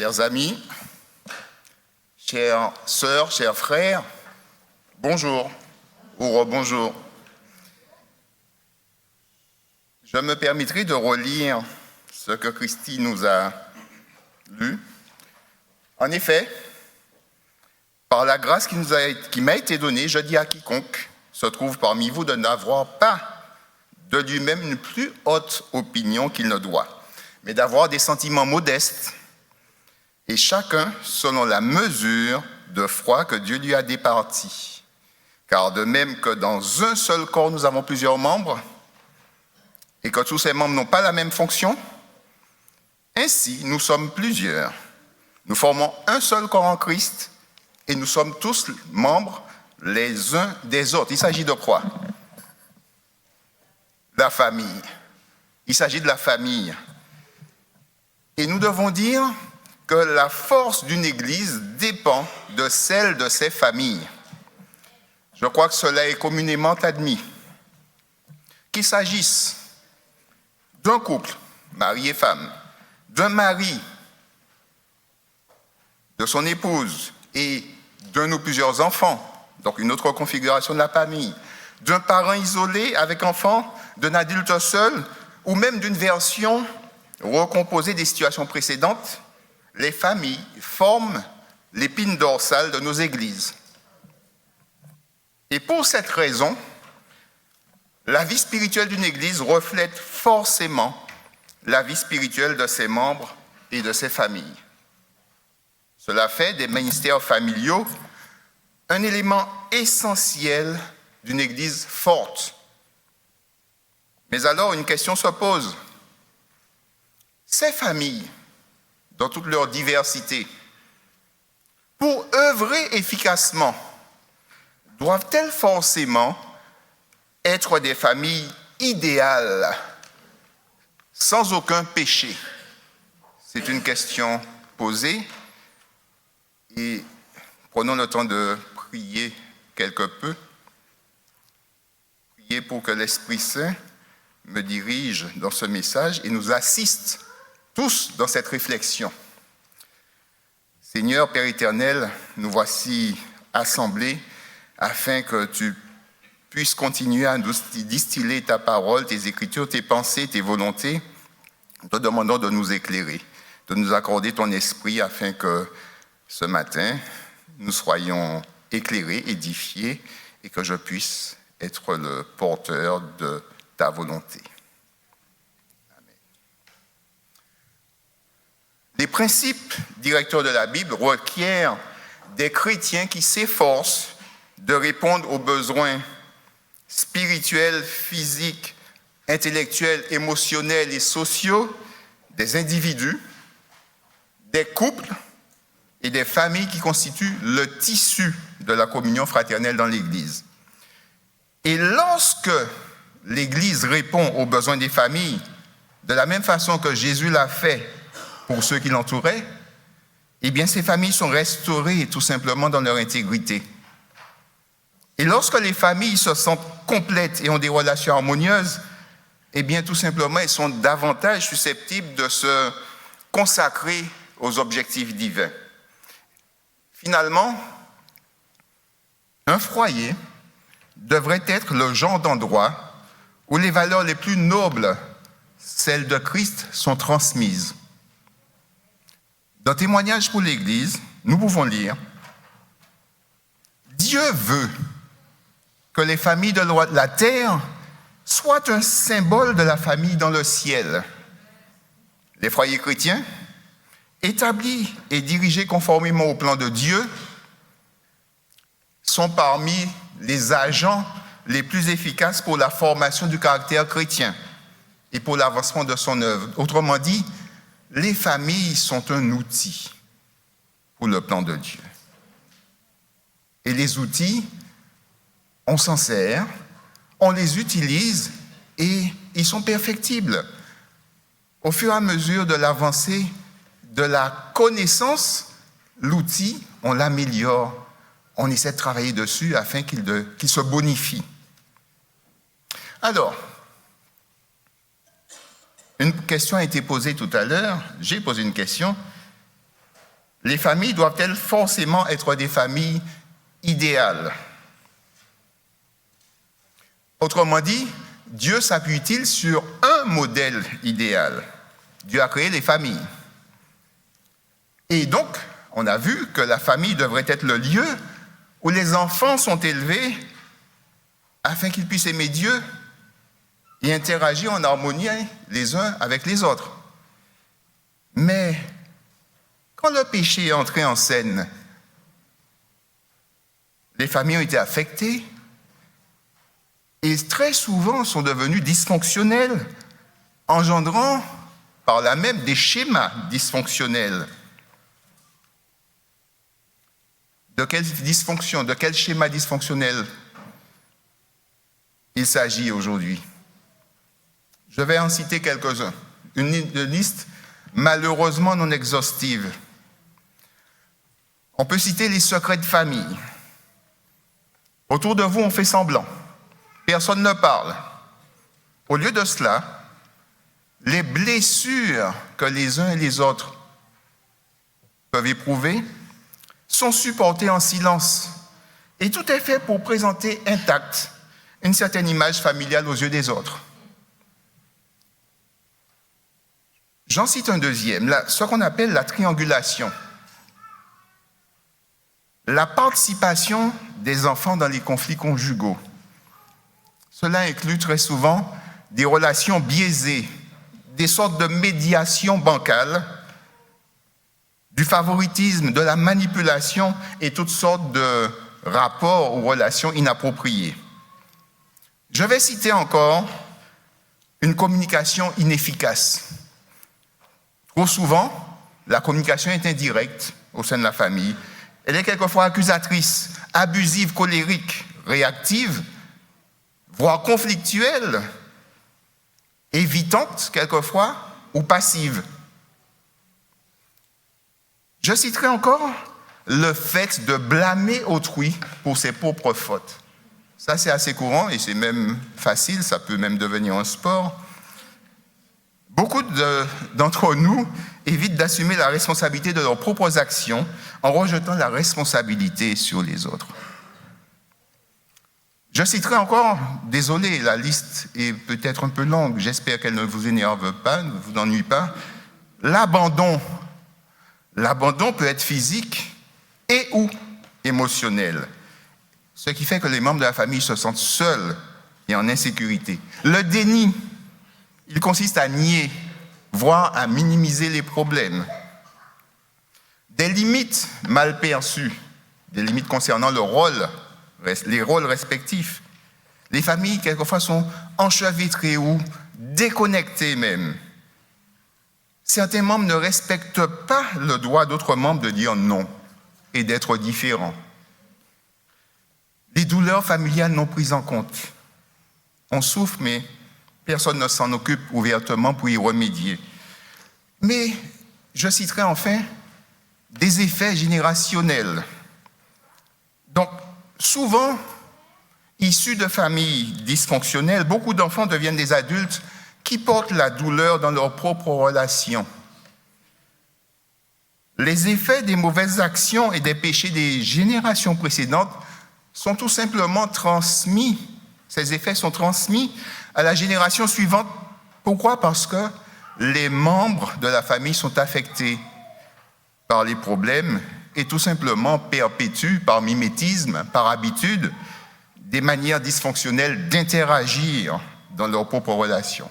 Chers amis, chères sœurs, chers frères, bonjour ou rebonjour. Je me permettrai de relire ce que Christy nous a lu. En effet, par la grâce qui m'a été donnée, je dis à quiconque se trouve parmi vous de n'avoir pas de lui-même une plus haute opinion qu'il ne doit, mais d'avoir des sentiments modestes, et chacun selon la mesure de foi que Dieu lui a départie. Car de même que dans un seul corps nous avons plusieurs membres, et que tous ces membres n'ont pas la même fonction, ainsi nous sommes plusieurs. Nous formons un seul corps en Christ, et nous sommes tous membres les uns des autres. Il s'agit de quoi? La famille. Il s'agit de la famille. Et nous devons dire que la force d'une Église dépend de celle de ses familles. Je crois que cela est communément admis. Qu'il s'agisse d'un couple, mari et femme, d'un mari, de son épouse et d'un ou plusieurs enfants, donc une autre configuration de la famille, d'un parent isolé avec enfant, d'un adulte seul, ou même d'une version recomposée des situations précédentes, les familles forment l'épine dorsale de nos églises. Et pour cette raison, la vie spirituelle d'une église reflète forcément la vie spirituelle de ses membres et de ses familles. Cela fait des ministères familiaux un élément essentiel d'une église forte. Mais alors, une question se pose. Ces familles, dans toute leur diversité, pour œuvrer efficacement, doivent-elles forcément être des familles idéales, sans aucun péché? C'est une question posée et prenons le temps de prier quelque peu. Prier pour que l'Esprit Saint me dirige dans ce message et nous assiste tous dans cette réflexion. Seigneur Père éternel, nous voici assemblés afin que tu puisses continuer à nous distiller ta parole, tes écritures, tes pensées, tes volontés. Nous te demandons de nous éclairer, de nous accorder ton esprit afin que ce matin, nous soyons éclairés, édifiés et que je puisse être le porteur de ta volonté. Amen. Les principes directeurs de la Bible requièrent des chrétiens qui s'efforcent de répondre aux besoins spirituels, physiques, intellectuels, émotionnels et sociaux des individus, des couples et des familles qui constituent le tissu de la communion fraternelle dans l'Église. Et lorsque l'Église répond aux besoins des familles de la même façon que Jésus l'a fait pour ceux qui l'entouraient, eh bien ces familles sont restaurées tout simplement dans leur intégrité. Et lorsque les familles se sentent complètes et ont des relations harmonieuses, eh bien tout simplement elles sont davantage susceptibles de se consacrer aux objectifs divins. Finalement, un foyer devrait être le genre d'endroit où les valeurs les plus nobles, celles de Christ, sont transmises. Dans Témoignage pour l'Église, nous pouvons lire « Dieu veut que les familles de la terre soient un symbole de la famille dans le ciel. Les foyers chrétiens, établis et dirigés conformément au plan de Dieu, sont parmi les agents les plus efficaces pour la formation du caractère chrétien et pour l'avancement de son œuvre. Autrement dit, les familles sont un outil pour le plan de Dieu. Et les outils, on s'en sert, on les utilise et ils sont perfectibles. Au fur et à mesure de l'avancée de la connaissance, l'outil, on l'améliore. On essaie de travailler dessus afin qu'il se bonifie. Alors, une question a été posée tout à l'heure, j'ai posé une question. Les familles doivent-elles forcément être des familles idéales? Autrement dit, Dieu s'appuie-t-il sur un modèle idéal? Dieu a créé les familles. Et donc, on a vu que la famille devrait être le lieu où les enfants sont élevés afin qu'ils puissent aimer Dieu et interagir en harmonie les uns avec les autres. Mais quand le péché est entré en scène, les familles ont été affectées et très souvent sont devenues dysfonctionnelles, engendrant par là même des schémas dysfonctionnels. De quelle dysfonction, de quel schéma dysfonctionnel il s'agit aujourd'hui? Je vais en citer quelques-uns. Une liste malheureusement non exhaustive. On peut citer les secrets de famille. Autour de vous, on fait semblant. Personne ne parle. Au lieu de cela, les blessures que les uns et les autres peuvent éprouver sont supportées en silence. Et tout est fait pour présenter intacte une certaine image familiale aux yeux des autres. J'en cite un deuxième, ce qu'on appelle la triangulation. La participation des enfants dans les conflits conjugaux. Cela inclut très souvent des relations biaisées, des sortes de médiation bancale, du favoritisme, de la manipulation et toutes sortes de rapports ou relations inappropriées. Je vais citer encore une communication inefficace. Trop souvent, la communication est indirecte au sein de la famille. Elle est quelquefois accusatrice, abusive, colérique, réactive, voire conflictuelle, évitante quelquefois ou passive. Je citerai encore le fait de blâmer autrui pour ses propres fautes. Ça, c'est assez courant et c'est même facile, ça peut même devenir un sport. Beaucoup d'entre nous évitent d'assumer la responsabilité de leurs propres actions en rejetant la responsabilité sur les autres. Je citerai encore, désolé, la liste est peut-être un peu longue, j'espère qu'elle ne vous énerve pas, ne vous ennuie pas. L'abandon. L'abandon peut être physique et ou émotionnel, ce qui fait que les membres de la famille se sentent seuls et en insécurité. Le déni, il consiste à nier, voire à minimiser les problèmes. Des limites mal perçues, des limites concernant les rôles respectifs. Les familles, quelquefois, sont enchevêtrées ou déconnectées même. Certains membres ne respectent pas le droit d'autres membres de dire non et d'être différents. Les douleurs familiales non prises en compte. On souffre, mais personne ne s'en occupe ouvertement pour y remédier. Mais je citerai enfin des effets générationnels. Donc, souvent, issus de familles dysfonctionnelles, beaucoup d'enfants deviennent des adultes qui portent la douleur dans leurs propres relations. Les effets des mauvaises actions et des péchés des générations précédentes sont tout simplement transmis. Ces effets sont transmis à la génération suivante. Pourquoi? Parce que les membres de la famille sont affectés par les problèmes et tout simplement perpétuent par mimétisme, par habitude, des manières dysfonctionnelles d'interagir dans leurs propres relations.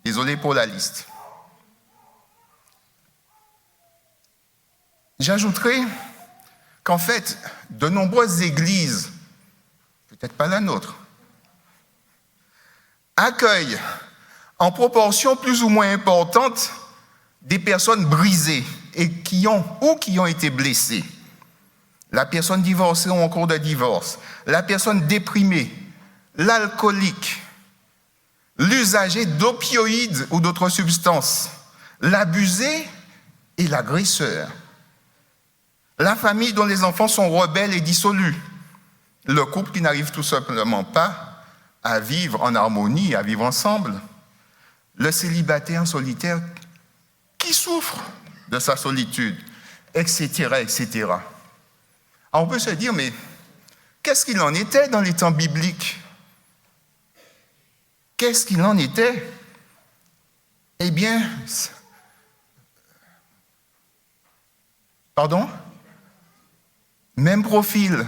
Désolé pour la liste. J'ajouterai qu'en fait, de nombreuses églises, peut-être pas la nôtre, accueillent en proportion plus ou moins importante des personnes brisées et qui ont été blessées. La personne divorcée ou en cours de divorce, la personne déprimée, l'alcoolique, l'usager d'opioïdes ou d'autres substances, l'abusé et l'agresseur, la famille dont les enfants sont rebelles et dissolus, le couple qui n'arrive tout simplement pas à vivre en harmonie, à vivre ensemble, le célibataire solitaire qui souffre de sa solitude, etc., etc. Alors on peut se dire, mais qu'est-ce qu'il en était dans les temps bibliques? Qu'est-ce qu'il en était? Eh bien, pardon? Même profil.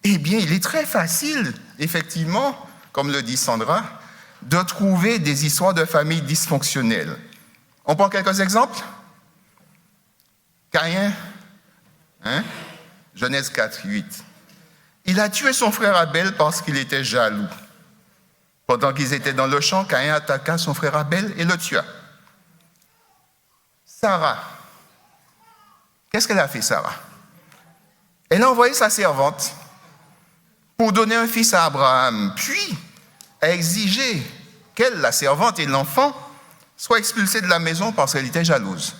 Eh bien, il est très facile, effectivement, comme le dit Sandra, de trouver des histoires de familles dysfonctionnelles. On prend quelques exemples? Caïn, Genèse 4, 8. Il a tué son frère Abel parce qu'il était jaloux. Pendant qu'ils étaient dans le champ, Caïn attaqua son frère Abel et le tua. Sarah, qu'est-ce qu'elle a fait, Sarah? Elle a envoyé sa servante pour donner un fils à Abraham, puis a exigé qu'elle, la servante et l'enfant, soient expulsés de la maison parce qu'elle était jalouse.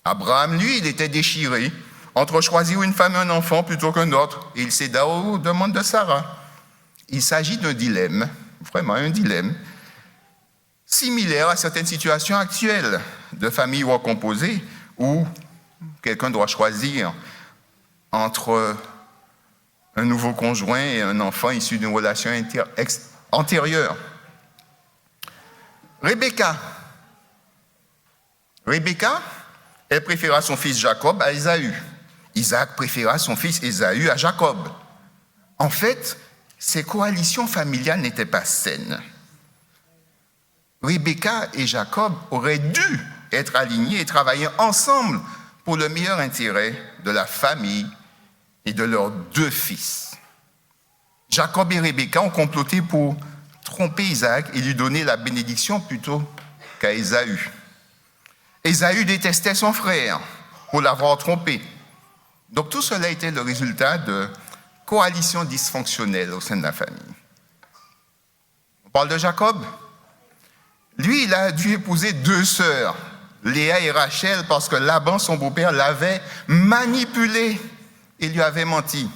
Abraham, lui, il était déchiré entre choisir une femme et un enfant plutôt qu'un autre, et il céda aux demandes de Sarah. Il s'agit d'un dilemme, vraiment un dilemme, similaire à certaines situations actuelles de familles recomposées où quelqu'un doit choisir entre un nouveau conjoint et un enfant issu d'une relation antérieure. Rebecca, elle préféra son fils Jacob à Ésaü. Isaac préféra son fils Ésaü à Jacob. En fait, ces coalitions familiales n'étaient pas saines. Rebecca et Jacob auraient dû être alignés et travailler ensemble pour le meilleur intérêt de la famille et de leurs deux fils. Jacob et Rebecca ont comploté pour tromper Isaac et lui donner la bénédiction plutôt qu'à Ésaü. Ésaü détestait son frère pour l'avoir trompé. Donc tout cela était le résultat de coalitions dysfonctionnelles au sein de la famille. On parle de Jacob. Lui, il a dû épouser deux sœurs, Léa et Rachel, parce que Laban, son beau-père, l'avait manipulé et lui avait menti.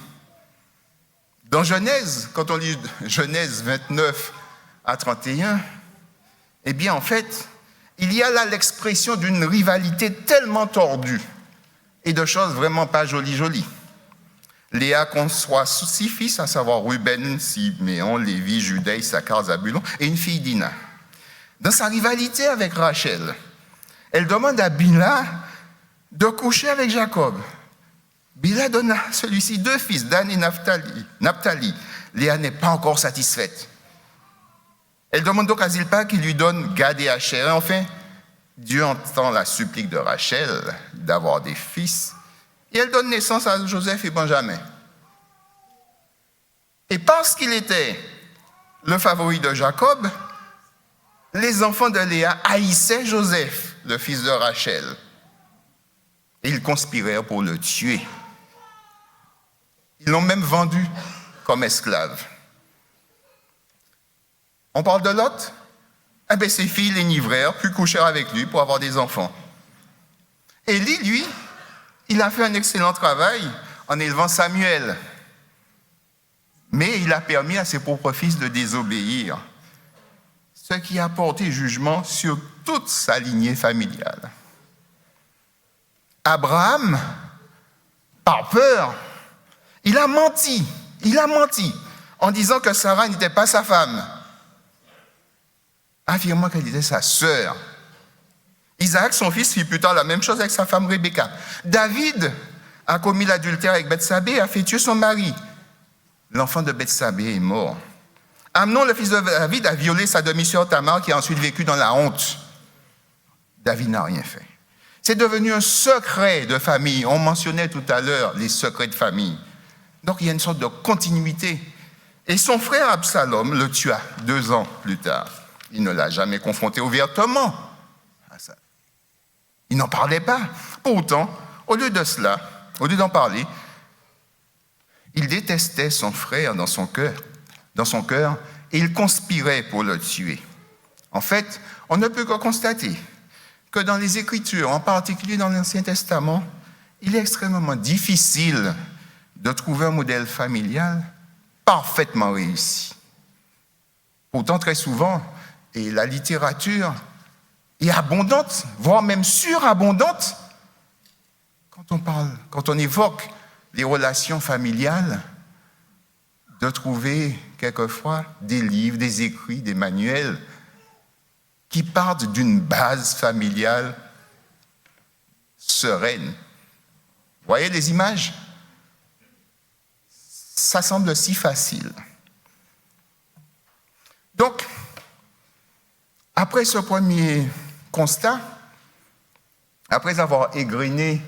Dans Genèse, quand on lit Genèse 29 à 31, eh bien, en fait, il y a là l'expression d'une rivalité tellement tordue et de choses vraiment pas jolies. Léa conçoit 6 fils, à savoir Ruben, Siméon, Lévi, Juda, Issachar, Zabulon, et une fille Dina. Dans sa rivalité avec Rachel, elle demande à Bila de coucher avec Jacob. Bila donne à celui-ci 2 fils, Dan et Naphtali. Léa n'est pas encore satisfaite. Elle demande donc à Zilpa qu'il lui donne Gad et Asher. Et enfin, Dieu entend la supplique de Rachel d'avoir des fils. Et elle donne naissance à Joseph et Benjamin. Et parce qu'il était le favori de Jacob, les enfants de Léa haïssaient Joseph, le fils de Rachel. Et ils conspirèrent pour le tuer. Ils l'ont même vendu comme esclave. On parle de Lot? Eh bien, ses filles l'enivrèrent, puis couchèrent avec lui pour avoir des enfants. Élie, lui, il a fait un excellent travail en élevant Samuel. Mais il a permis à ses propres fils de désobéir, ce qui a porté jugement sur toute sa lignée familiale. Abraham, par peur, il a menti en disant que Sarah n'était pas sa femme, affirmant qu'elle était sa sœur. Isaac, son fils, fit plus tard la même chose avec sa femme Rebecca. David a commis l'adultère avec Bethsabée et a fait tuer son mari. L'enfant de Bethsabée est mort. Amnon, le fils de David, a violé sa demi-sœur Tamar qui a ensuite vécu dans la honte. David n'a rien fait. C'est devenu un secret de famille. On mentionnait tout à l'heure les secrets de famille. Donc il y a une sorte de continuité. Et son frère Absalom le tua 2 ans plus tard. Il ne l'a jamais confronté ouvertement à ça. Il n'en parlait pas. Pourtant, au lieu d'en parler, il détestait son frère dans son cœur, et il conspirait pour le tuer. En fait, on ne peut que constater que dans les Écritures, en particulier dans l'Ancien Testament, il est extrêmement difficile de trouver un modèle familial parfaitement réussi. Pourtant, très souvent, et la littérature et abondante, voire même surabondante, quand on évoque les relations familiales, de trouver quelquefois des livres, des écrits, des manuels qui partent d'une base familiale sereine. Vous voyez les images? Ça semble si facile. Donc, après ce premier constat, après avoir égrené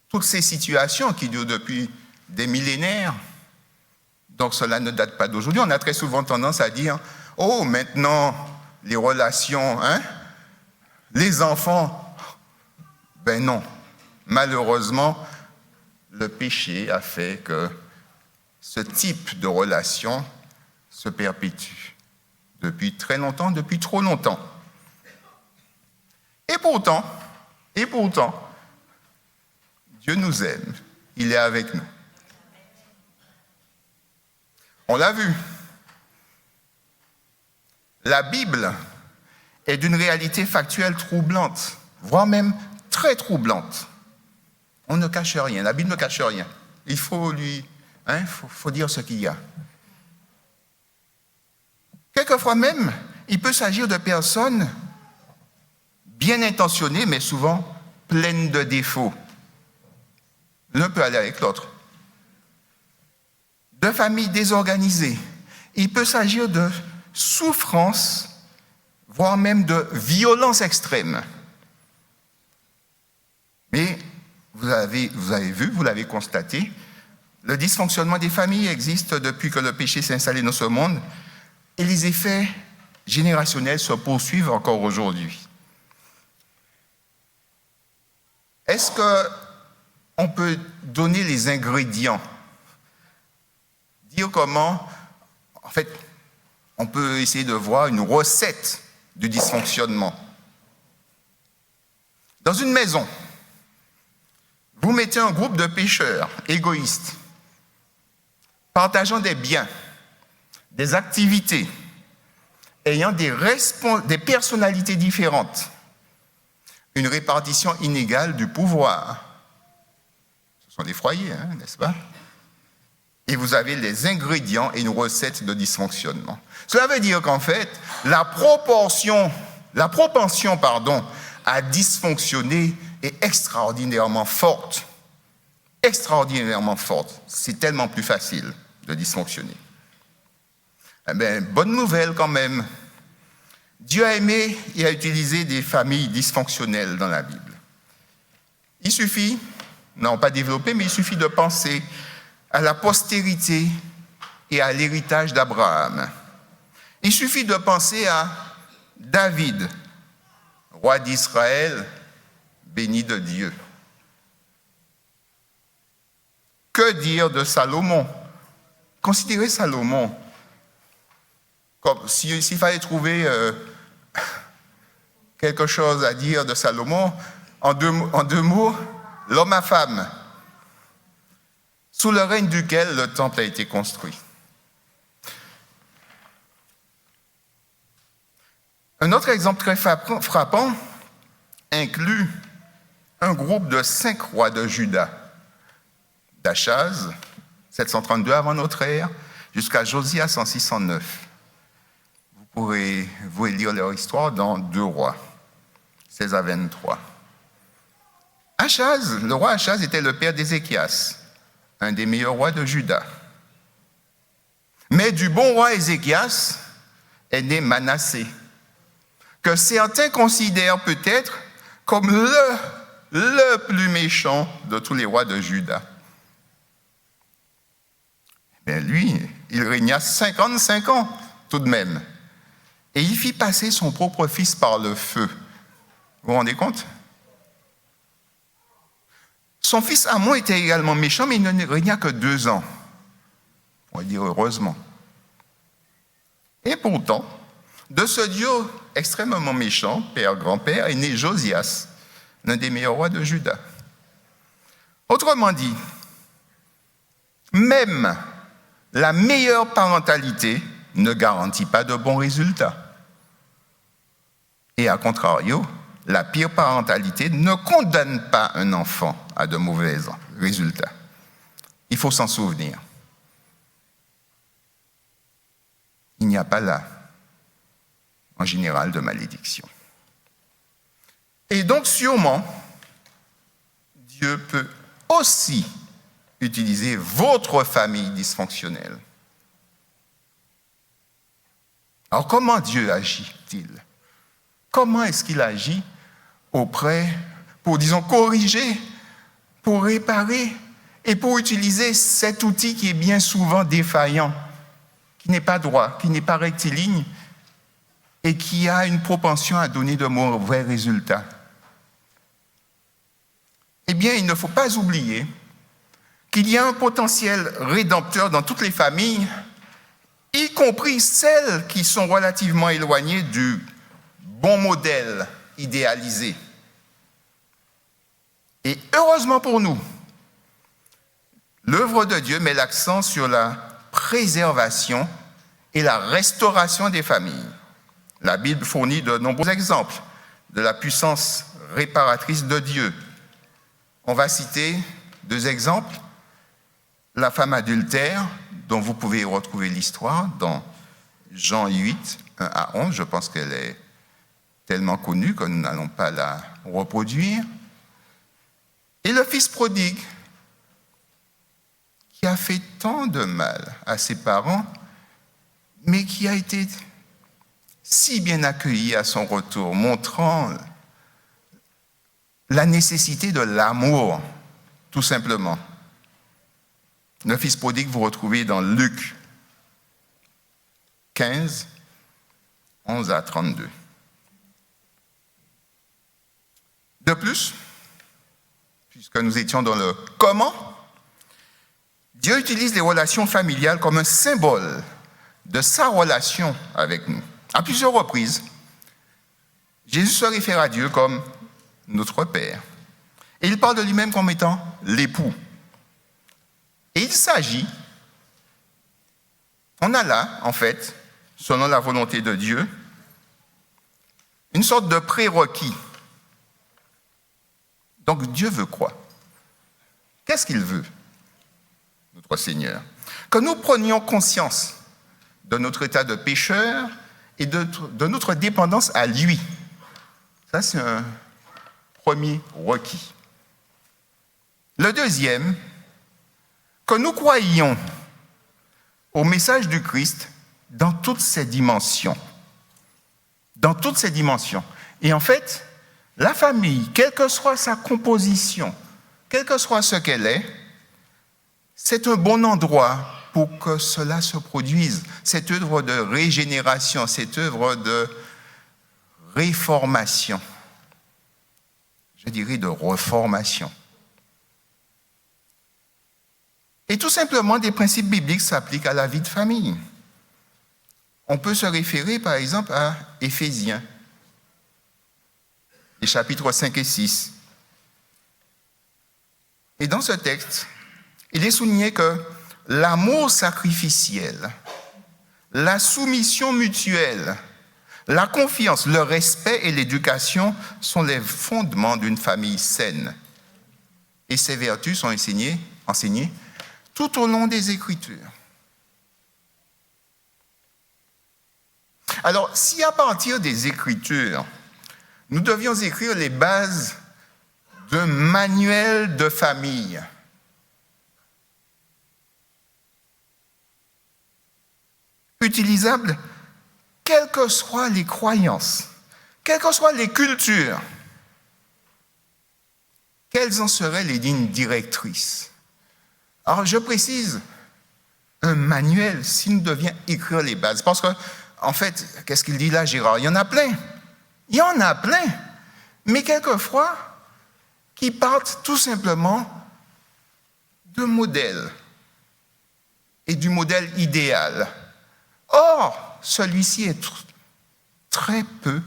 toutes ces situations qui durent depuis des millénaires, donc cela ne date pas d'aujourd'hui, on a très souvent tendance à dire « Oh, maintenant, les relations, les enfants », ben non, malheureusement, le péché a fait que ce type de relation se perpétue depuis très longtemps, depuis trop longtemps. Et pourtant, Dieu nous aime, il est avec nous. On l'a vu. La Bible est d'une réalité factuelle troublante, voire même très troublante. On ne cache rien, la Bible ne cache rien. Il faut faut dire ce qu'il y a. Quelquefois même, il peut s'agir de personnes bien intentionnées, mais souvent pleines de défauts. L'un peut aller avec l'autre. De familles désorganisées. Il peut s'agir de souffrances, voire même de violence extrême. Mais vous avez vu, vous l'avez constaté, le dysfonctionnement des familles existe depuis que le péché s'est installé dans ce monde et les effets générationnels se poursuivent encore aujourd'hui. Est-ce qu'on peut donner les ingrédients? Dire comment, en fait, on peut essayer de voir une recette du dysfonctionnement. Dans une maison, vous mettez un groupe de pécheurs égoïstes, partageant des biens, des activités, ayant des personnalités différentes, une répartition inégale du pouvoir. Ce sont des foyers, n'est-ce pas? Et vous avez les ingrédients et une recette de dysfonctionnement. Cela veut dire qu'en fait, la propension à dysfonctionner est extraordinairement forte. Extraordinairement forte. C'est tellement plus facile de dysfonctionner. Eh bien, bonne nouvelle quand même. Dieu a aimé et a utilisé des familles dysfonctionnelles dans la Bible. Il suffit, non pas développer, mais il suffit de penser à la postérité et à l'héritage d'Abraham. Il suffit de penser à David, roi d'Israël, béni de Dieu. Que dire de Salomon? Considérez Salomon comme s'il fallait trouver quelque chose à dire de Salomon, en deux mots, l'homme à femme, sous le règne duquel le temple a été construit. Un autre exemple très frappant inclut un groupe de 5 rois de Juda, d'Achaz, 732 avant notre ère, jusqu'à Josias en 609. Vous pourrez lire leur histoire dans 2 rois, 16 à 23. Achaz, le roi Achaz était le père d'Ézéchias, un des meilleurs rois de Juda. Mais du bon roi Ézéchias est né Manassé, que certains considèrent peut-être comme le plus méchant de tous les rois de Juda. Mais lui, il régna 55 ans tout de même. Et il fit passer son propre fils par le feu. Vous vous rendez compte? Son fils Amon était également méchant, mais il ne régna que 2 ans. On va dire heureusement. Et pourtant, de ce duo extrêmement méchant, père-grand-père, est né Josias, l'un des meilleurs rois de Juda. Autrement dit, même la meilleure parentalité ne garantit pas de bons résultats. Et à contrario, la pire parentalité ne condamne pas un enfant à de mauvais résultats. Il faut s'en souvenir. Il n'y a pas là, en général, de malédiction. Et donc, sûrement, Dieu peut aussi utiliser votre famille dysfonctionnelle. Alors, comment Dieu agit-il? Comment est-ce qu'il agit pour, disons, corriger, pour réparer et pour utiliser cet outil qui est bien souvent défaillant, qui n'est pas droit, qui n'est pas rectiligne et qui a une propension à donner de mauvais résultats? Eh bien, il ne faut pas oublier qu'il y a un potentiel rédempteur dans toutes les familles, y compris celles qui sont relativement éloignées du bon modèle idéalisé. Et heureusement pour nous, l'œuvre de Dieu met l'accent sur la préservation et la restauration des familles. La Bible fournit de nombreux exemples de la puissance réparatrice de Dieu. On va citer 2 exemples. La femme adultère, dont vous pouvez retrouver l'histoire dans Jean 8, 1 à 11. Je pense qu'elle est tellement connue que nous n'allons pas la reproduire. Et le fils prodigue, qui a fait tant de mal à ses parents, mais qui a été si bien accueilli à son retour, montrant la nécessité de l'amour, tout simplement. Le fils prodigue, vous retrouvez dans Luc 15, 11 à 32. De plus, puisque nous étions dans le comment, Dieu utilise les relations familiales comme un symbole de sa relation avec nous. À plusieurs reprises, Jésus se réfère à Dieu comme notre Père. Et il parle de lui-même comme étant l'époux. Et il s'agit, on a là, en fait, selon la volonté de Dieu, une sorte de prérequis. Donc Dieu veut quoi? Qu'est-ce qu'il veut, notre Seigneur? Que nous prenions conscience de notre état de pécheur et de notre dépendance à lui. Ça, c'est un premier requis. Le deuxième, que nous croyions au message du Christ dans toutes ses dimensions. Dans toutes ses dimensions. Et en fait, la famille, quelle que soit sa composition, quel que soit ce qu'elle est, c'est un bon endroit pour que cela se produise. Cette œuvre de régénération, cette œuvre de réformation, je dirais de reformation. Et tout simplement, des principes bibliques s'appliquent à la vie de famille. On peut se référer, par exemple, à Éphésiens, les chapitres 5 et 6. Et dans ce texte, il est souligné que l'amour sacrificiel, la soumission mutuelle, la confiance, le respect et l'éducation sont les fondements d'une famille saine. Et ces vertus sont enseignées tout au long des Écritures. Alors, si à partir des Écritures, nous devions écrire les bases d'un manuel de famille, utilisable quelles que soient les croyances, quelles que soient les cultures, quelles en seraient les lignes directrices? Alors, je précise, un manuel, si nous devions écrire les bases, parce que, en fait, qu'est-ce qu'il dit là, Gérard? Il y en a plein. Il y en a plein. Mais quelquefois, qui partent tout simplement de modèles et du modèle idéal. Or, celui-ci est très peu,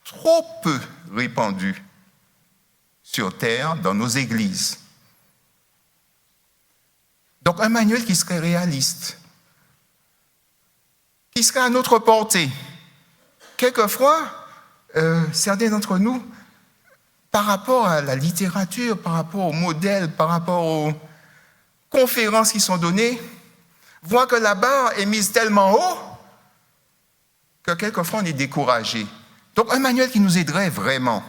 trop peu répandu sur terre, dans nos églises. Donc, un manuel qui serait réaliste, qui serait à notre portée. Quelquefois, certains d'entre nous, par rapport à la littérature, par rapport aux modèles, par rapport aux conférences qui sont données, voient que la barre est mise tellement haut que quelquefois on est découragé. Donc un manuel qui nous aiderait vraiment.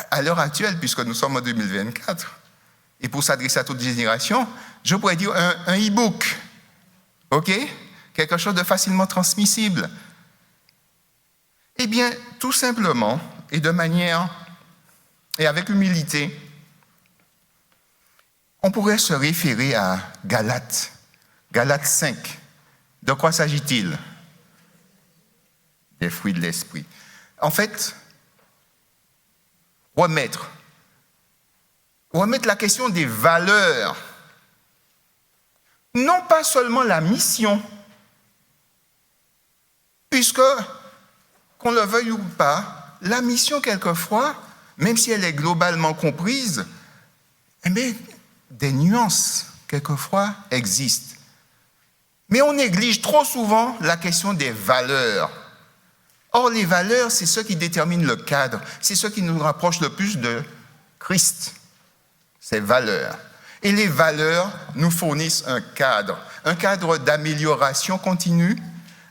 À l'heure actuelle, puisque nous sommes en 2024, et pour s'adresser à toute génération, je pourrais dire un e-book, ok? Quelque chose de facilement transmissible. Eh bien, tout simplement, et de manière, et avec humilité, on pourrait se référer à Galates 5. De quoi s'agit-il? Des fruits de l'esprit. En fait, remettre la question des valeurs, non pas seulement la mission, puisque, qu'on le veuille ou pas, la mission, quelquefois, même si elle est globalement comprise, mais des nuances, quelquefois, existent. Mais on néglige trop souvent la question des valeurs. Or, les valeurs, c'est ce qui détermine le cadre, c'est ce qui nous rapproche le plus de Christ, ces valeurs. Et les valeurs nous fournissent un cadre d'amélioration continue,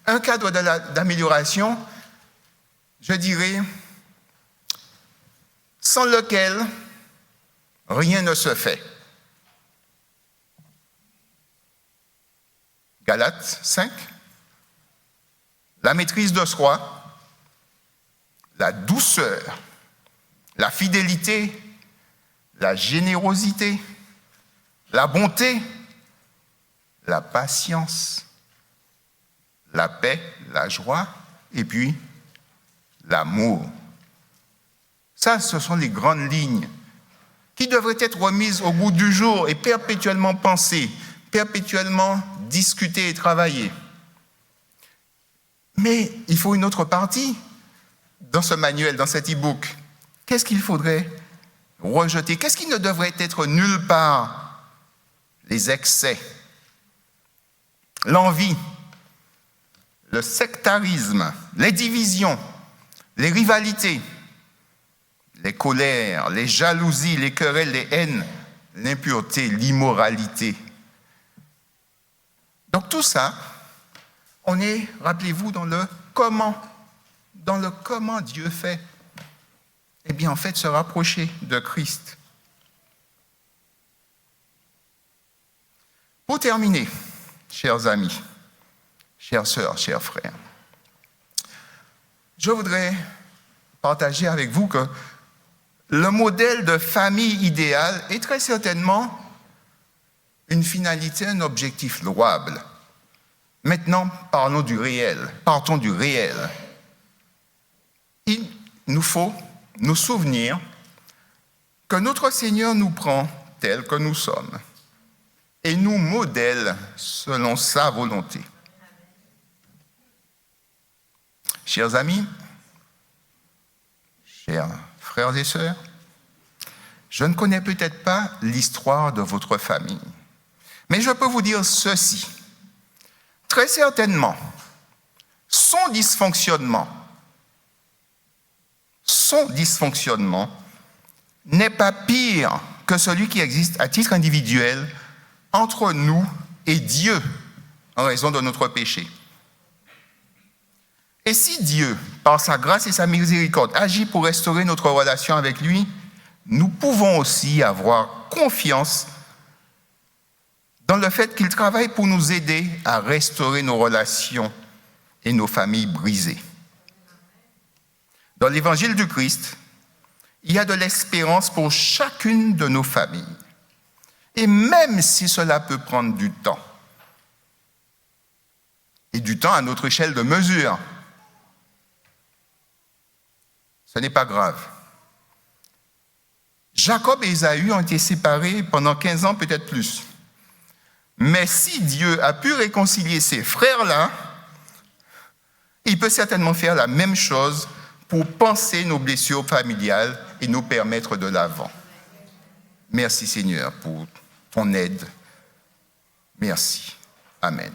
un cadre d'amélioration, je dirais, sans lequel rien ne se fait. Galates 5, la maîtrise de soi, la douceur, la fidélité, la générosité, la bonté, la patience, la paix, la joie, et puis l'amour. Ça, ce sont les grandes lignes qui devraient être remises au goût du jour et perpétuellement pensées, perpétuellement discutées et travaillées. Mais il faut une autre partie dans ce manuel, dans cet e-book. Qu'est-ce qu'il faudrait rejeter? Qu'est-ce qui ne devrait être nulle part? Les excès, l'envie, le sectarisme, les divisions, les rivalités, les colères, les jalousies, les querelles, les haines, l'impureté, l'immoralité. Donc tout ça, on est, rappelez-vous, dans le comment Dieu fait. Eh bien, en fait, se rapprocher de Christ. Pour terminer, chers amis, chères sœurs, chers frères, je voudrais partager avec vous que le modèle de famille idéale est très certainement une finalité, un objectif louable. Maintenant, partons du réel. Il nous faut nous souvenir que notre Seigneur nous prend tels que nous sommes et nous modèle selon sa volonté. Chers amis, chers frères et sœurs, je ne connais peut-être pas l'histoire de votre famille, mais je peux vous dire ceci. Très certainement, son dysfonctionnement n'est pas pire que celui qui existe à titre individuel entre nous et Dieu en raison de notre péché. Et si Dieu, par sa grâce et sa miséricorde, agit pour restaurer notre relation avec lui, nous pouvons aussi avoir confiance dans le fait qu'il travaille pour nous aider à restaurer nos relations et nos familles brisées. Dans l'évangile du Christ, il y a de l'espérance pour chacune de nos familles. Et même si cela peut prendre du temps, et du temps à notre échelle de mesure, ce n'est pas grave. Jacob et Ésaü ont été séparés pendant 15 ans, peut-être plus. Mais si Dieu a pu réconcilier ces frères-là, il peut certainement faire la même chose pour panser nos blessures familiales et nous permettre de l'avant. Merci Seigneur pour ton aide. Merci. Amen.